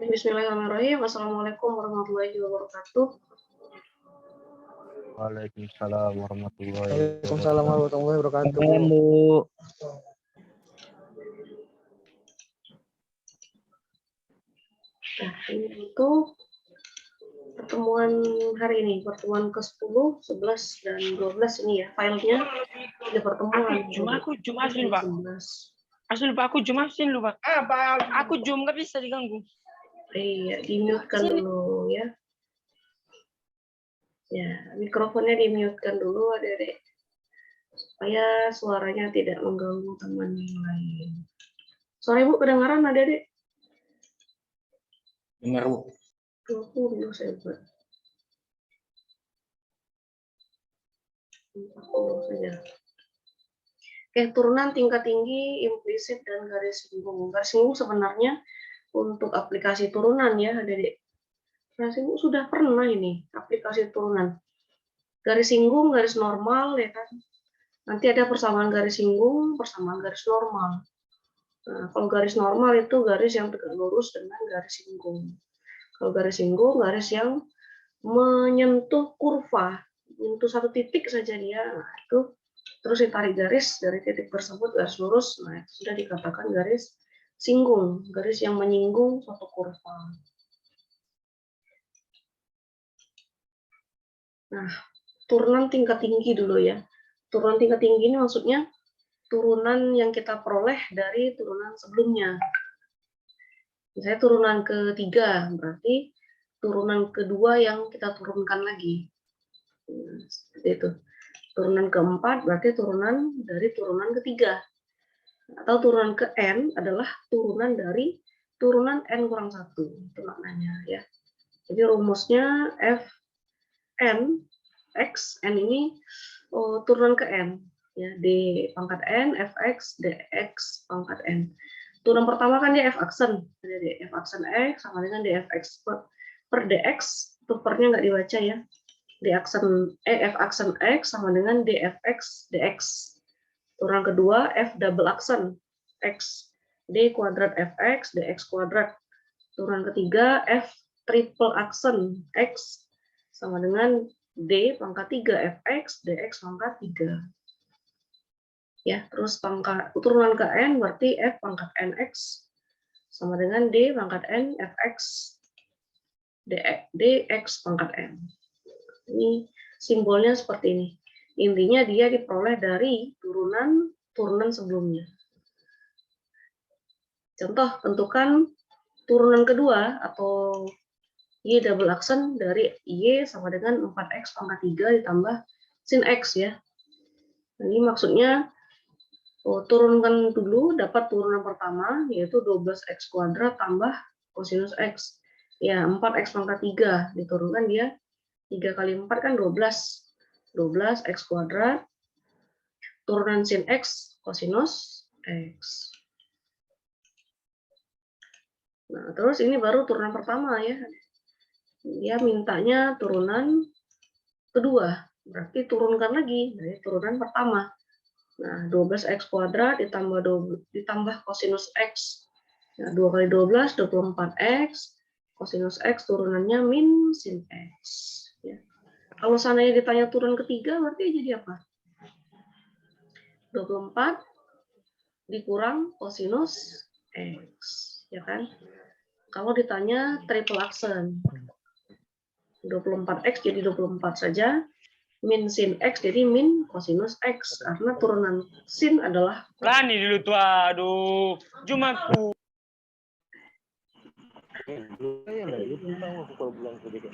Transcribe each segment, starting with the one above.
Bismillahirrahmanirrahim. Assalamualaikum warahmatullahi wabarakatuh. Waalaikumsalam warahmatullahi Waalaikumsalam warahmatullahi wabarakatuh. wabarakatuh. Nah, ini untuk pertemuan hari ini, pertemuan ke-10, 11, dan 12 ini ya, filenya ada pertemuan. Aku Zoom asli, Pak. Asli, Pak, aku Zoom asli, Pak. Aku Zoom nggak bisa diganggu. Iya, di-mute-kan dulu ya. Ya, mikrofonnya di-mute-kan dulu, Adik-adik. Supaya suaranya tidak mengganggu teman yang lain. Suara Ibu kedengaran, Adik-adik? Dengar, Bu. 20 saya buat. 40 saja. Oke, turunan tingkat tinggi, implisit, dan garis singgung. Garis singgung sebenarnya untuk aplikasi turunan ya, Adik-adik. Garis singgung sudah pernah ini, aplikasi turunan. Garis singgung, garis normal, ya kan. Nanti ada persamaan garis singgung, persamaan garis normal. Nah, kalau garis normal itu garis yang tegak lurus dengan garis singgung. Kalau garis singgung, garis yang menyentuh kurva, menyentuh satu titik saja dia, nah, itu terus ditarik garis dari titik tersebut garis lurus, nah itu sudah dikatakan garis singgung, garis yang menyinggung suatu kurva. Nah, turunan tingkat tinggi dulu ya. Turunan tingkat tinggi ini maksudnya turunan yang kita peroleh dari turunan sebelumnya. Misalnya turunan ketiga, berarti turunan kedua yang kita turunkan lagi. Nah, seperti itu. Turunan keempat berarti turunan dari turunan ketiga. Atau turunan ke n adalah turunan dari turunan n kurang 1. Itu maknanya ya. Jadi rumusnya f n x n ini turunan ke n ya, d pangkat n fx dx pangkat n. Turunan pertama kan dia f aksen, jadi f aksen x sama dengan dfx per dx, itu pernya nggak dibaca ya. D aksen f aksen x sama dengan dfx dx. Turunan kedua f double aksen x, d kuadrat fx dx kuadrat. Turunan ketiga f triple aksen x sama dengan d pangkat 3 fx dx pangkat 3. Ya, terus pangkat turunan ke n berarti f pangkat nx sama dengan d pangkat n fx dx pangkat n. Ini simbolnya seperti ini. Intinya dia diperoleh dari turunan sebelumnya. Contoh, tentukan turunan kedua atau y double aksen dari y sama dengan 4x pangkat 3 ditambah sin x ya. Ini maksudnya turunkan dulu dapat turunan pertama yaitu 12x kuadrat tambah kosinus x. Ya, 4x pangkat 3 diturunkan dia 3 kali 4 kan 12. 12x kuadrat turunan sin x kosinus x. Nah, terus ini baru turunan pertama ya. Dia mintanya turunan kedua, berarti turunkan lagi dari turunan pertama. Nah, 12x kuadrat ditambah kosinus x. Nah, 2 kali 12, 24x. Kosinus x turunannya min sin x. Ya. Kalau seandainya ditanya turun ketiga, berarti jadi apa? 24 dikurang kosinus x. Ya kan? Kalau ditanya triple aksen, 24x jadi 24 saja, min sin x jadi min kosinus x, karena turunan sin adalah Lani dulu tuh, aduh. Jumaku.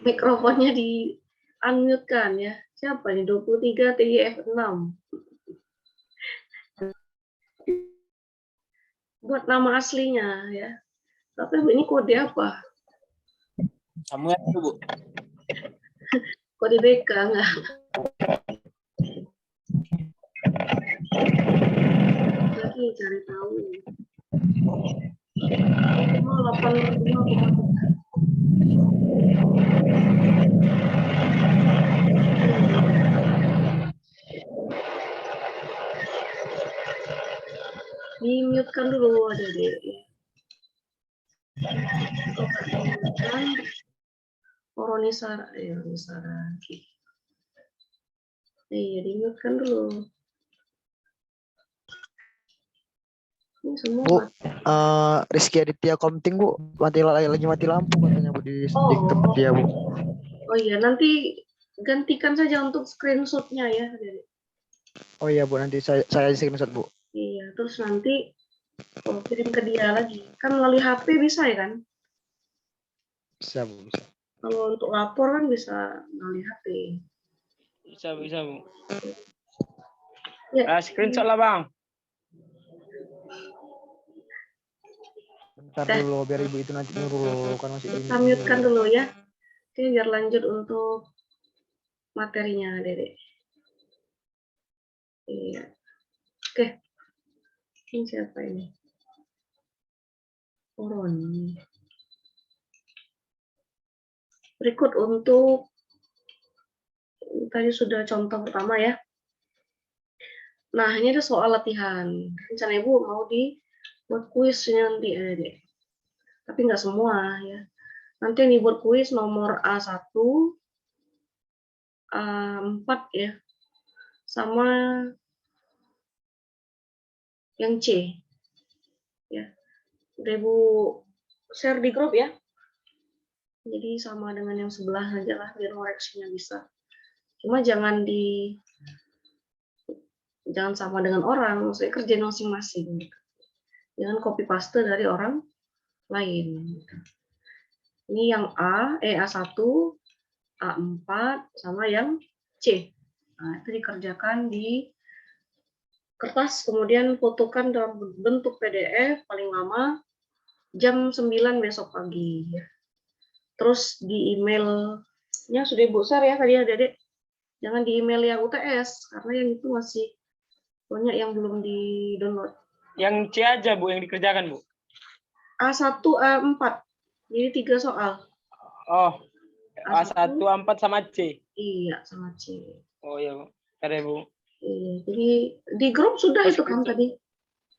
mikrofonnya di unmute kan ya. Siapa nih 23 TIF6? Buat nama aslinya ya. Tapi ini kode apa? Samuel itu, Bu. Kode BK enggak? Lagi cari tahu. Oh, 85,3. Di-mute kan dulu, Adik. Ronisara, Ronisara. Iya, diingatkan dulu. Ini semua. Bu, Rizky Aditya Komting Bu, lagi mati lampu katanya Bu di tempat dia Bu. Oh iya, nanti gantikan saja untuk screenshotnya ya. Oh iya Bu, nanti saya screenshot Bu. Iya, terus nanti kirim ke dia lagi. Kan melalui HP bisa ya kan? Bisa Bu, bisa. Kalau untuk lapor kan bisa melalui HP. Bisa Bu. Ya. Screenshot lah Bang. Bentar dulu biar Ibu itu nanti nyuruh kan masih ini. Kita mute-kan dulu ya. Oke, biar lanjut untuk materinya, Dedek. Iya. Oke. Ini siapa ini? Roni. Berikut untuk tadi sudah contoh pertama ya. Nah, ini ada soal latihan. Rencana Ibu mau dibuat kuis nanti, Dedek. Tapi nggak semua ya. Nanti yang dibuat kuis nomor A1, A4 ya. Sama yang C. Ya. Udah Ibu share di grup ya. Jadi sama dengan yang sebelah aja lah biar koreksinya bisa. Cuma jangan sama dengan orang, maksudnya kerjaan masing-masing. Jangan copy paste dari orang lain. Ini yang A1, A4 sama yang C. Nah, itu dikerjakan di kertas, kemudian fotokan dalam bentuk PDF paling lama jam 9 besok pagi. Terus di emailnya sudah Ibu share ya tadi ya Dedek. Jangan di email yang UTS, karena yang itu masih banyak yang belum di-download. Yang C aja Bu yang dikerjakan Bu. A1, A4. Jadi 3 soal. Oh, A1, A4 sama C. Iya, sama C. Oh iya Bu. Bentar ya Bu. Iya, jadi di grup sudah itu kan tadi.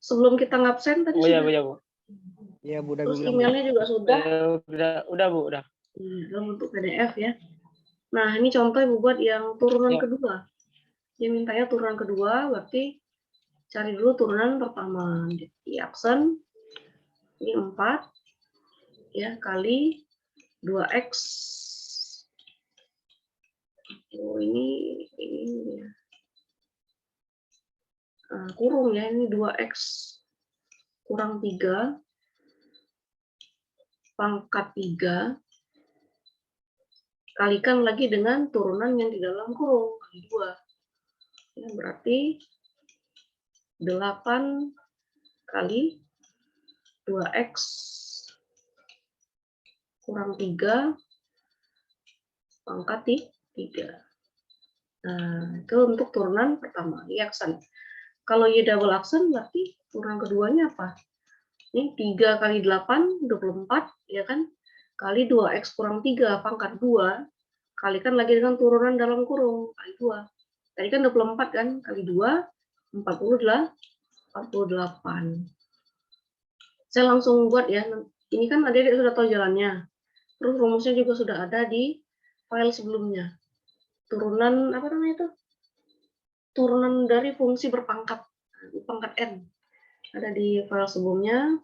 Sebelum kita ngabsen tadi Oh iya sudah. Bu, ya Bu. Iya Bu, udah Terus bilang. emailnya juga sudah. Udah Bu, udah. Iya, dalam bentuk PDF ya. Nah, ini contoh Ibu buat yang turunan Ya. kedua. Dia mintanya turunan kedua, berarti cari dulu turunan pertama. Di aksen, ini 4, ya, kali 2X. Oh, ini ya. Kurung ya, ini 2X kurang 3, pangkat 3, kalikan lagi dengan turunan yang di dalam kurung, kali 2. Ya, berarti 8 kali 2X kurang 3 pangkat 3. Nah, itu untuk turunan pertama, Y aksen. Kalau Y double aksen berarti turunan keduanya apa? Ini 3 kali 8, 24, ya kan? Kali 2X kurang 3 pangkat 2, kalikan lagi dengan turunan dalam kurung, kali 2. Tadi kan 24 kan, kali 2, 48. Saya langsung buat ya. Ini kan adik-adik sudah tahu jalannya. Terus rumusnya juga sudah ada di file sebelumnya. Turunan apa namanya itu? Turunan dari fungsi berpangkat, pangkat n. Ada di file sebelumnya.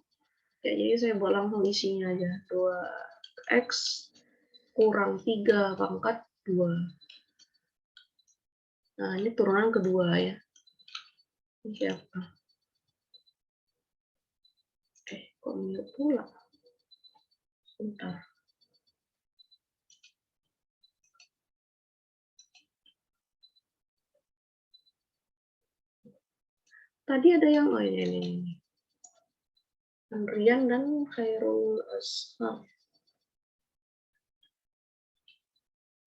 Ya, jadi saya buat langsung isinya aja. 2x kurang 3 pangkat 2. Nah, ini turunan kedua ya. Ini siapa? Kok mute pula? Bentar. Tadi ada yang ini. Andrian dan Khairul Ashar.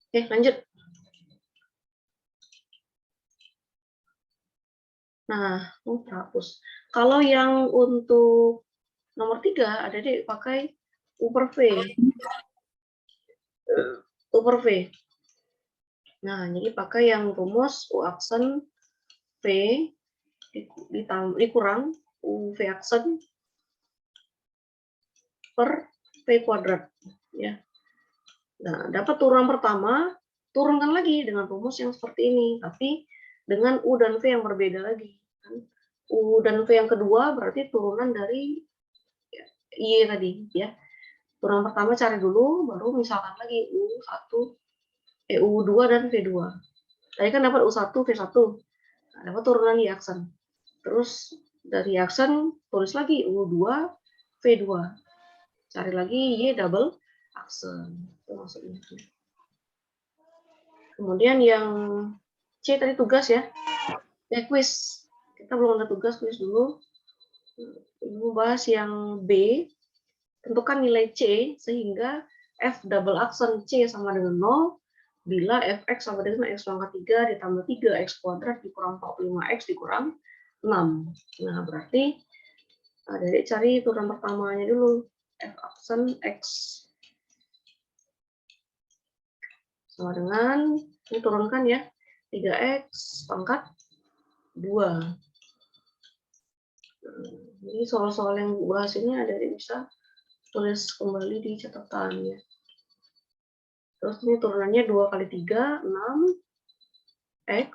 Oke, lanjut. Nah, hapus. Kalau yang untuk nomor 3 ada di pakai U per V. U per V. Nah, jadi pakai yang rumus U aksen V dikurang U V aksen per kuadrat. Ya. Nah, dapat turunan pertama, turunkan lagi dengan rumus yang seperti ini, tapi dengan U dan V yang berbeda lagi. U dan V yang kedua berarti turunan dari Y tadi. Ya. Turunan pertama cari dulu, baru misalkan lagi U2 dan V2. Tadi kan dapat U1, V1. Nah, dapat turunan Y aksen. Terus dari aksen tulis lagi U2, V2. Cari lagi Y double aksen. Itu maksudnya. Kemudian yang C tadi tugas ya. Quiz. Kita belum ada tugas, quiz dulu. Ibu bahas yang B. Tentukan nilai C sehingga F double aksen C sama dengan 0 bila Fx sama dengan X pangkat 3 ditambah 3X kuadrat dikurang 45X dikurang 6. Nah, berarti adik cari turunan pertamanya dulu. F aksen X sama dengan, ini turunkan ya, 3X pangkat 2. Ini soal-soal yang bahas ini adik bisa tulis kembali di catatan ya. Terus ini turunannya 2 kali 3, 6X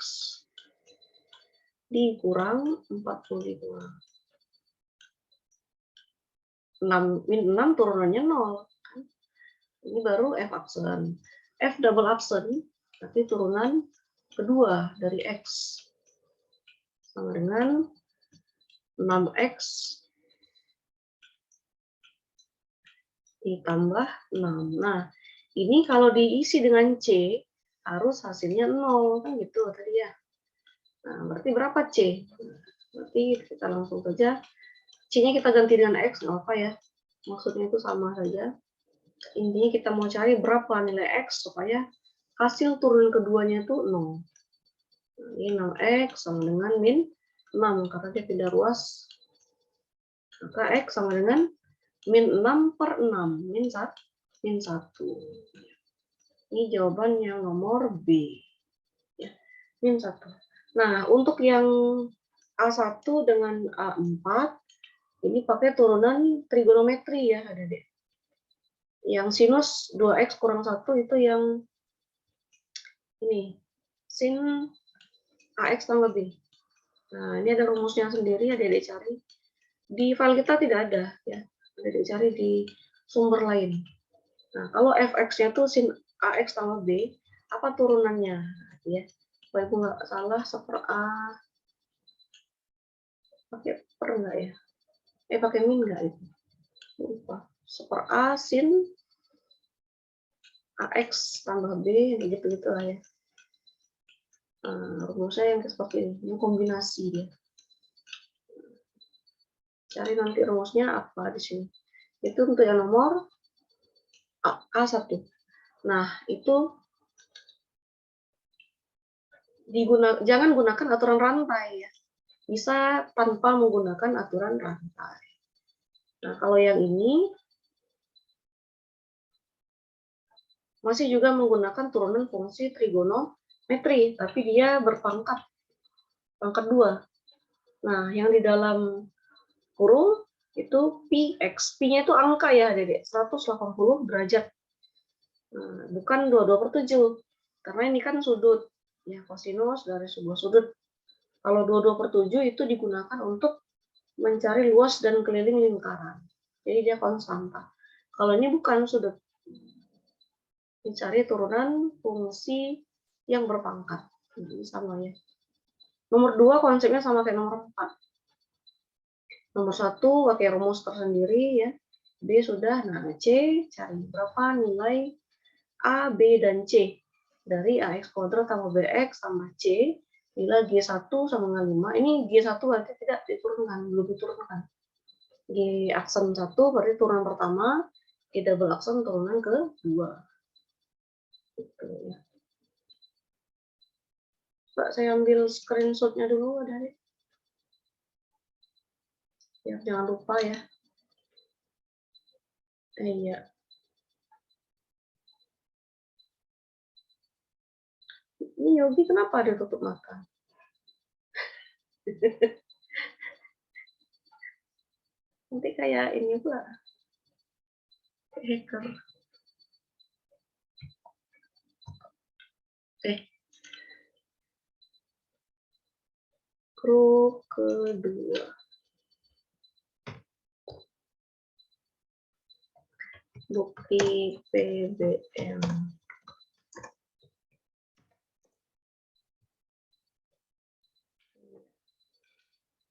dikurang 45. 6 turunannya 0. Ini baru F aksen. F double aksen, berarti turunan kedua dari X. Sama dengan 6X ditambah 6. Nah, ini kalau diisi dengan C, harus hasilnya 0. Kan gitu tadi ya. Nah, berarti berapa C? Berarti kita langsung saja. C-nya kita ganti dengan X, nggak apa ya. Maksudnya itu sama saja. Intinya kita mau cari berapa nilai X supaya hasil turun keduanya itu 0. Nah, ini 6X sama dengan min 6, karena dia pindah ruas. Maka X sama dengan min 6 per 6, min 1. Ini jawaban yang nomor B. Ya, min 1. Nah, untuk yang A1 dengan A4, ini pakai turunan trigonometri ya, adik-adik. Yang sinus 2X kurang 1 itu yang ini, sin AX tambah B. Nah, ini ada rumusnya sendiri, adik-adik cari. Di file kita tidak ada, ya. Adik-adik cari di sumber lain. Nah, kalau fx-nya itu sin AX tambah B, apa turunannya? Ya, supaya ibu nggak salah, seper A. Pakai per nggak ya? Pakai min nggak itu? Lupa. Seper A sin AX tambah B, gitu-gitu lah ya. Rumusnya yang seperti ini, yang kombinasi dia. Cari nanti rumusnya apa di sini. Itu untuk yang nomor A1. Nah, itu jangan gunakan aturan rantai ya. Bisa tanpa menggunakan aturan rantai. Nah, kalau yang ini masih juga menggunakan turunan fungsi trigonometri, tapi dia berpangkat pangkat 2. Nah, yang di dalam kurung itu Px. Pi-nya itu angka ya, Dedek. 180 derajat. Nah, bukan 22/7. Karena ini kan sudut. Ya, kosinus dari sebuah sudut. Kalau 22/7 itu digunakan untuk mencari luas dan keliling lingkaran. Jadi dia konstanta. Kalau ini bukan sudut. Dicari turunan fungsi yang berpangkat. Ini sama ya. Nomor 2 konsepnya sama kayak nomor 4. Nomor 1 pakai rumus tersendiri ya. B sudah. Nah, C cari berapa nilai A, B, dan C. Dari AX kuadrat tambah BX tambah C. Bila G1 sama dengan 5. Ini G1 berarti tidak diturunkan. Belum diturunkan. G aksen 1 berarti turunan pertama. G double aksen turunan kedua. Gitu ya. Pak, saya ambil screenshot-nya dulu, Adik. Ya, jangan lupa ya. Iya. Ini Yogi kenapa ada tutup mata? Nanti kayak ini pula. hacker. Grup kedua. Bukti PBM.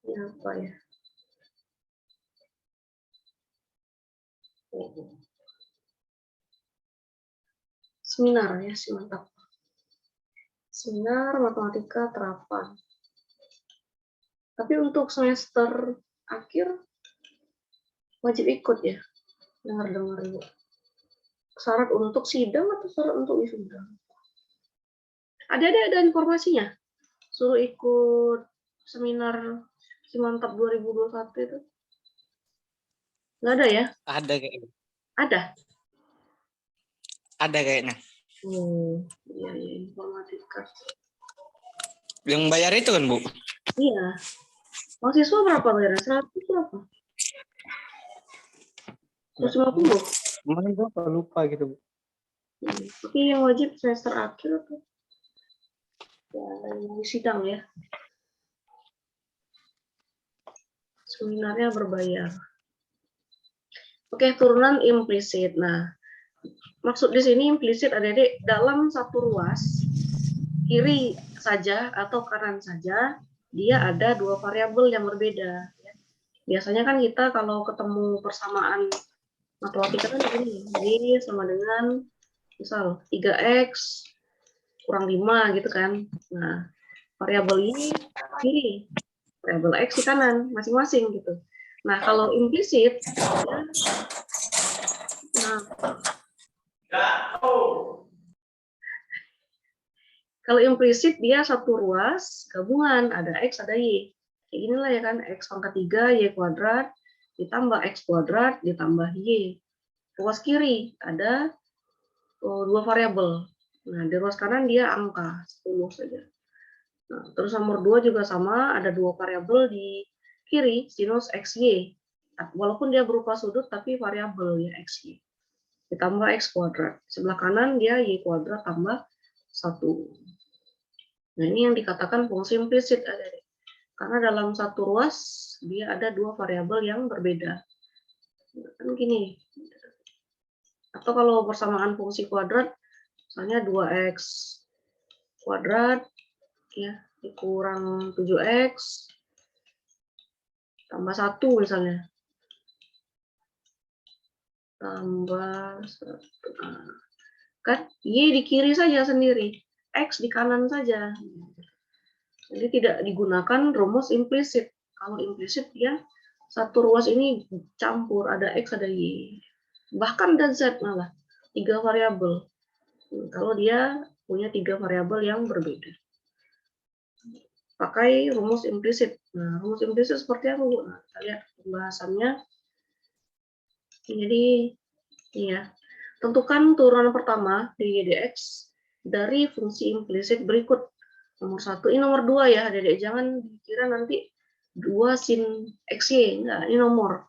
Ini apa ya? Seminar ya, si mantap. Seminar matematika terapan. Tapi untuk semester akhir wajib ikut ya. Dengar-dengar Ibu. Syarat untuk sidang atau syarat untuk wisuda? Ada informasinya. Suruh ikut seminar si mantap 2021 itu. Nggak ada ya? Ada kayaknya. Ada kayaknya. Oh, iya informatika. Yang bayar itu kan, Bu? Iya. Mahasiswa berapa bayarnya? 100 berapa? 150? Kemarin berapa? Lupa gitu, Bu. Tapi yang wajib semester akhir tuh. Ya, yang sidang ya. Seminarnya berbayar. Oke, turunan implisit. Nah, maksud di sini implisit adik-adik dalam satu ruas kiri saja atau kanan saja dia ada dua variabel yang berbeda. Biasanya kan kita kalau ketemu persamaan matematika kan begini, ini sama dengan misal 3x kurang 5 gitu kan. Nah, variabel ini kiri, variabel x di kanan masing-masing gitu. Nah, kalau implisit kalau implisit dia satu ruas gabungan, ada x ada y. Kayak ginilah ya kan, x pangkat 3 y kuadrat ditambah x kuadrat ditambah y. Ruas kiri ada dua variabel. Nah, di ruas kanan dia angka 10 saja. Nah, terus nomor 2 juga sama, ada dua variabel di kiri, sinus xy. Walaupun dia berupa sudut tapi variabel ya xy. Ditambah x kuadrat. Sebelah kanan dia y kuadrat tambah 1. Nah, ini yang dikatakan fungsi implisit. Karena dalam satu ruas dia ada dua variabel yang berbeda. Kan gini. Atau kalau persamaan fungsi kuadrat, misalnya 2x kuadrat ya dikurang 7x tambah 1 misalnya. Tambah 1. Kan y di kiri saja sendiri, x di kanan saja. Jadi tidak digunakan rumus implisit. Kalau implisit dia satu ruas ini campur, ada x ada y. Bahkan ada z malah, 3 variabel. Kalau dia punya 3 variabel yang berbeda. Pakai rumus implisit. Nah, rumus implisit seperti apa, Bu? Nah, kita lihat pembahasannya. Jadi, ya, tentukan turunan pertama dy dx dari fungsi implisit berikut. Nomor 1, ini nomor 2 ya, adik-adik. Jangan dikira nanti 2 sin xy. Enggak, ini nomor.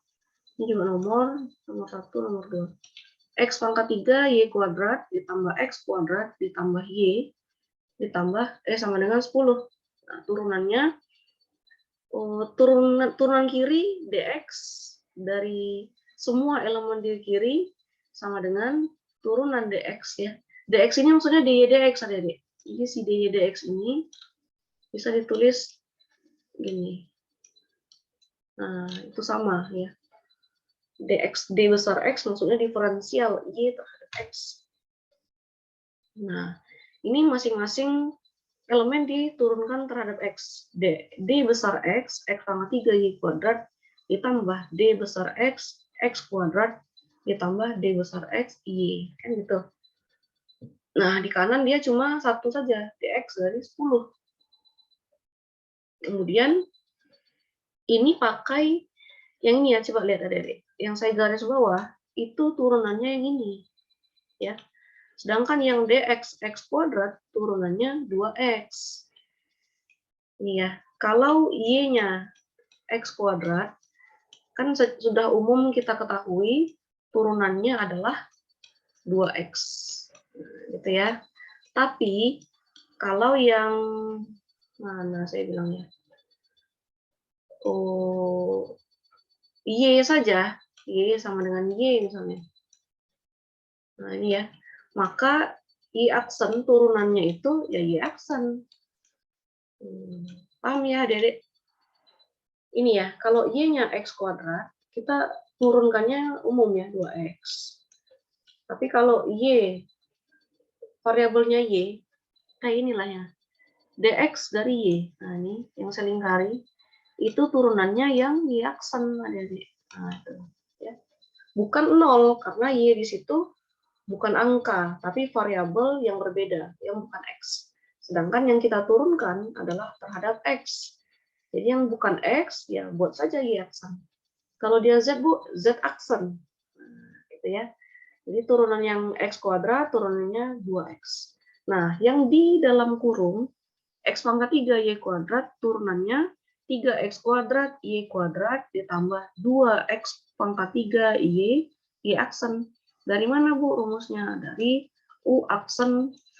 Ini juga nomor 1, nomor 2. X pangkat 3 y kuadrat ditambah x kuadrat ditambah y ditambah sama dengan 10. Nah, turunannya turunan kiri dx dari semua elemen di kiri sama dengan turunan dx ya. Dx ini maksudnya dy dx adik-adik. Jadi si dy dx ini bisa ditulis gini. Nah, itu sama ya. Dx d besar x maksudnya diferensial y terhadap x. Nah, ini masing-masing elemen diturunkan terhadap x. D besar x pangkat 3 y kuadrat ditambah d besar x kuadrat ditambah d besar x y. Kan gitu. Nah, di kanan dia cuma satu saja, dx dari 10. Kemudian ini pakai yang ini ya, coba lihat adik-adik. Yang saya garis bawah itu turunannya yang ini. Ya. Sedangkan yang dx x kuadrat turunannya 2x. Ini ya. Kalau y-nya x kuadrat kan sudah umum kita ketahui turunannya adalah 2x. Gitu ya. Tapi kalau yang mana saya bilangnya? Oh, Y saja, Y sama dengan Y misalnya. Nah, ini ya. Maka Y aksen turunannya itu ya Y aksen. Paham ya, Dedek? Ini ya, kalau Y-nya X kuadrat, kita turunkannya umum ya, 2X. Tapi kalau Y, variabelnya Y, kayak inilah ya. DX dari Y. Nah, ini yang saya lingkari. Itu turunannya yang Y aksen, Adik-adik. Nah, itu. Ya. Bukan 0, karena Y di situ bukan angka, tapi variabel yang berbeda, yang bukan X. Sedangkan yang kita turunkan adalah terhadap X. Jadi yang bukan X, ya buat saja Y aksen. Kalau dia Z, Bu, Z aksen. Nah, gitu ya. Jadi turunan yang X kuadrat, turunannya 2X. Nah, yang di dalam kurung, X pangkat 3 Y kuadrat, turunannya 3X kuadrat Y kuadrat ditambah 2X pangkat 3 Y aksen. Dari mana, Bu, rumusnya? Dari U aksen V.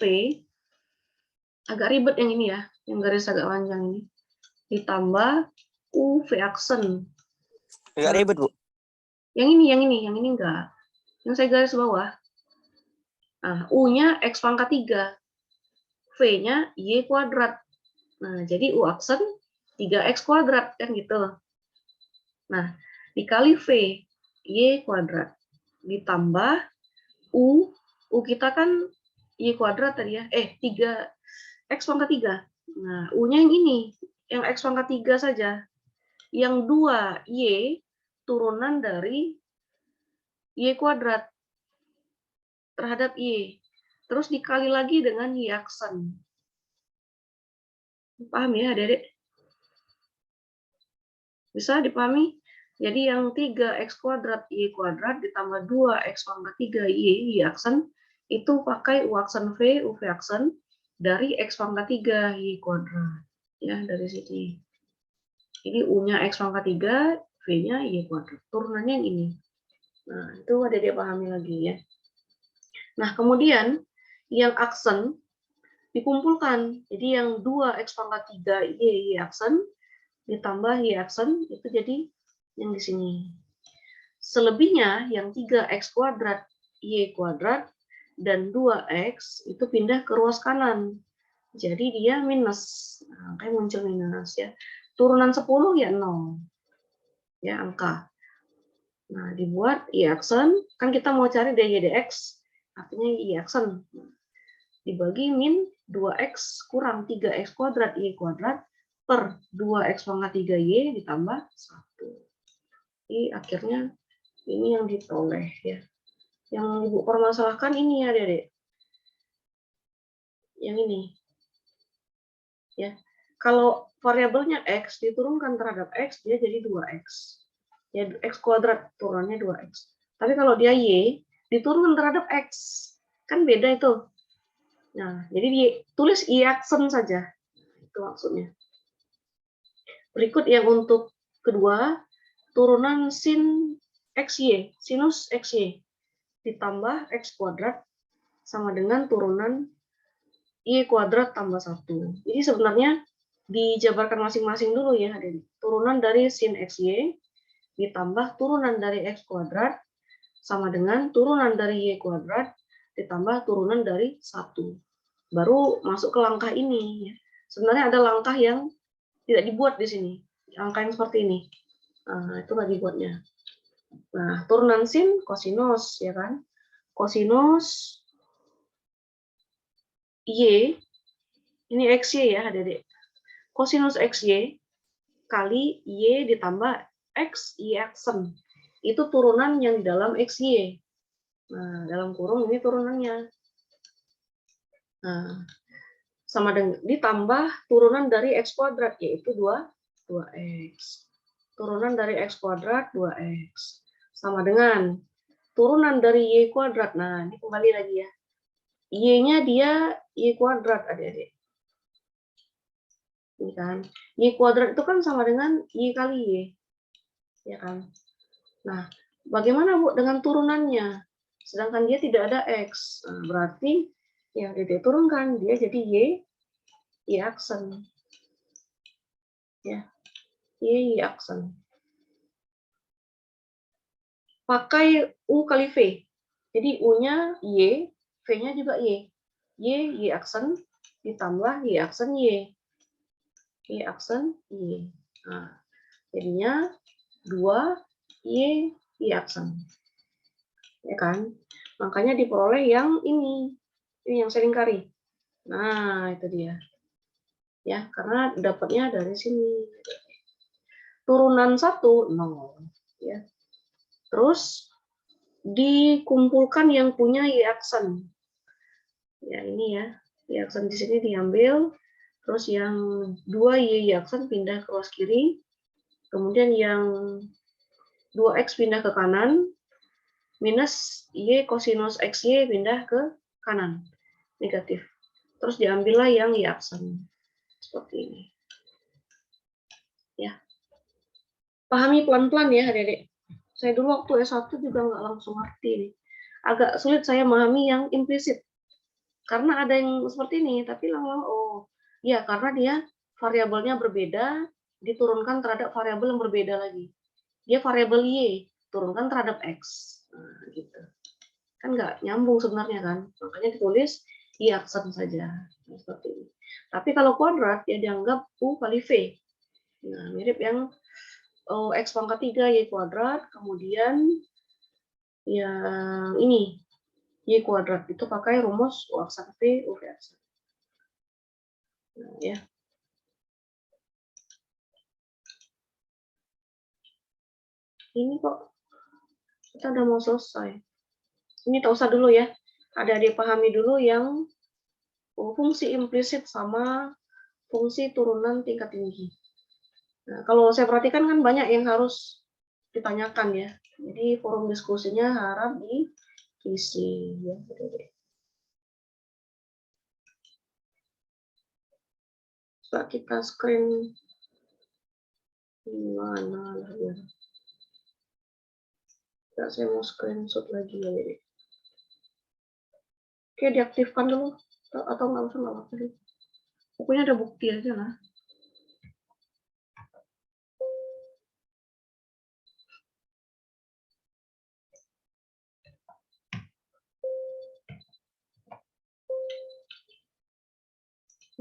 Agak ribet yang ini ya, yang garis agak panjang ini. Ditambah U V aksen. Agak ribet, Bu. Yang ini enggak. Yang saya garis bawah. Nah, U-nya X pangkat 3. V-nya Y kuadrat. Nah, jadi U aksen 3X kuadrat, kan gitu. Nah, dikali V, Y kuadrat. Ditambah U kita kan Y kuadrat tadi ya. 3X pangkat 3. Nah, U-nya yang ini. Yang X pangkat 3 saja. Yang 2 Y turunan dari Y kuadrat terhadap Y. Terus dikali lagi dengan Y aksen. Paham ya, Adik-adik? Bisa dipahami? Jadi yang 3X kuadrat Y kuadrat ditambah 2X pangkat 3 Y aksen, itu pakai U aksen V, UV aksen, dari X pangkat 3 Y kuadrat. Ya, dari sini. Jadi U-nya X pangkat 3, V-nya Y kuadrat. Turunannya yang ini. Nah, itu ada dia pahami lagi ya. Nah, kemudian yang aksen dikumpulkan. Jadi yang 2X pangkat 3 Y aksen ditambah Y aksen itu jadi yang di sini. Selebihnya yang 3X kuadrat Y kuadrat dan 2X itu pindah ke ruas kanan. Jadi dia minus. Nah, kayak muncul minus ya. Turunan 10 ya 0. Ya, angka. Nah, dibuat Y aksen, kan kita mau cari dy dx, artinya Y aksen. Dibagi min 2X kurang 3X kuadrat Y kuadrat per 2X pangkat 3Y ditambah 1. Jadi akhirnya ini yang diperoleh ya. Yang Ibu permasalahkan ini ya, Dede. Yang ini. Ya. Kalau variabelnya X diturunkan terhadap X, dia jadi 2X. Ya, X kuadrat turunannya 2X. Tapi kalau dia Y diturunkan terhadap X, kan beda itu. Nah, jadi tulis Y aksen saja. Itu maksudnya. Berikut yang untuk kedua, turunan sin XY, sinus XY, ditambah X kuadrat sama dengan turunan Y kuadrat tambah 1. Jadi sebenarnya dijabarkan masing-masing dulu ya. Turunan dari sin XY ditambah turunan dari X kuadrat sama dengan turunan dari Y kuadrat ditambah turunan dari 1. Baru masuk ke langkah ini. Sebenarnya ada langkah yang tidak dibuat di sini. Angka yang seperti ini. Nah, itu nggak dibuatnya. Nah, turunan sin kosinus, ya kan? Kosinus Y, ini XY ya, adik-adik. Kosinus XY kali Y ditambah X, Y aksen. Itu turunan yang di dalam XY. Nah, dalam kurung ini turunannya. Nah, sama dengan ditambah turunan dari X kuadrat, yaitu 2X. Turunan dari X kuadrat 2X. Sama dengan turunan dari Y kuadrat. Nah, ini kembali lagi ya. Y-nya dia Y kuadrat, adik-adik. Ini kan. Y kuadrat itu kan sama dengan Y kali Y. Ya kan. Nah, Bagaimana Bu dengan turunannya? Sedangkan dia tidak ada X. Nah, berarti yang diturunkan dia jadi Y aksen. Ya, Y aksen. Pakai U kali V. Jadi U-nya Y, V-nya juga Y. Y aksen ditambah Y aksen Y. Y aksen Y. Nah, jadinya 2 Y aksen. Ya kan? Makanya diperoleh yang ini yang selingkari. Nah, itu dia. Ya, karena dapatnya dari sini. Turunan 1, 0. Ya. Terus dikumpulkan yang punya Y aksen. Ya, ini ya. Y aksen di sini diambil. Terus yang 2 Y aksen pindah ke ruas kiri. Kemudian yang 2X pindah ke kanan. Minus Y kosinus XY pindah ke kanan. Negatif. Terus diambillah yang Y aksen. Seperti ini. Ya. Pahami pelan-pelan ya adik-adik. Saya dulu waktu S1 juga nggak langsung ngerti nih. Agak sulit saya memahami yang implisit. Karena ada yang seperti ini, tapi lama-lama, oh, ya karena dia variabelnya berbeda, diturunkan terhadap variabel yang berbeda lagi. Dia variabel Y, turunkan terhadap X. Nah, gitu. Kan nggak nyambung sebenarnya kan. Makanya ditulis Y aksen saja. Nah, seperti ini. Tapi kalau kuadrat, ya dianggap U kali V. Nah, mirip yang X pangkat 3 Y kuadrat, kemudian yang ini Y kuadrat itu pakai rumus U aksen V, U V aksen. Nah, ya. Ini kok kita udah mau selesai. Ini tak usah dulu ya. Ada dipahami dulu yang fungsi implisit sama fungsi turunan tingkat tinggi. Nah, kalau saya perhatikan kan banyak yang harus ditanyakan ya. Jadi forum diskusinya harap diisi ya. Coba kita screen mana lah ya. Ya, saya mau screenshot lagi ya. Oke, diaktifkan dulu atau nggak usah nggak apa-apa. Pokoknya ada bukti aja lah.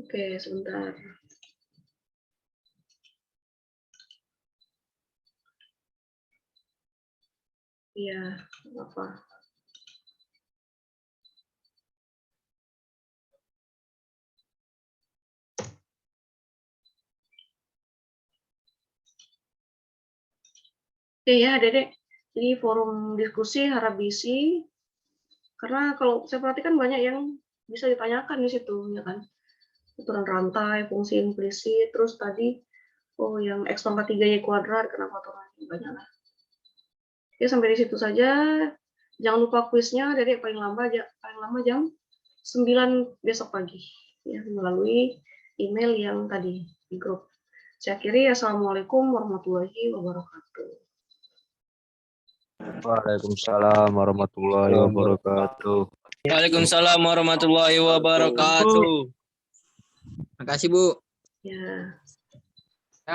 Oke, sebentar. Iya, apa? Oke ya, Dedek. Jadi forum diskusi harap diisi. Karena kalau saya perhatikan banyak yang bisa ditanyakan di situ, ya kan? Aturan rantai, fungsi implisit, terus tadi, oh yang X pangkat 3 Y kuadrat, kenapa aturannya banyak lah. Oke, sampai di situ saja. Jangan lupa kuisnya, Dedek paling lama jam 9 besok pagi. Ya, melalui email yang tadi di grup. Saya akhiri, Assalamualaikum warahmatullahi wabarakatuh. Waalaikumsalam warahmatullahi wabarakatuh. Waalaikumsalam warahmatullahi wabarakatuh. Makasih, Bu. Ya.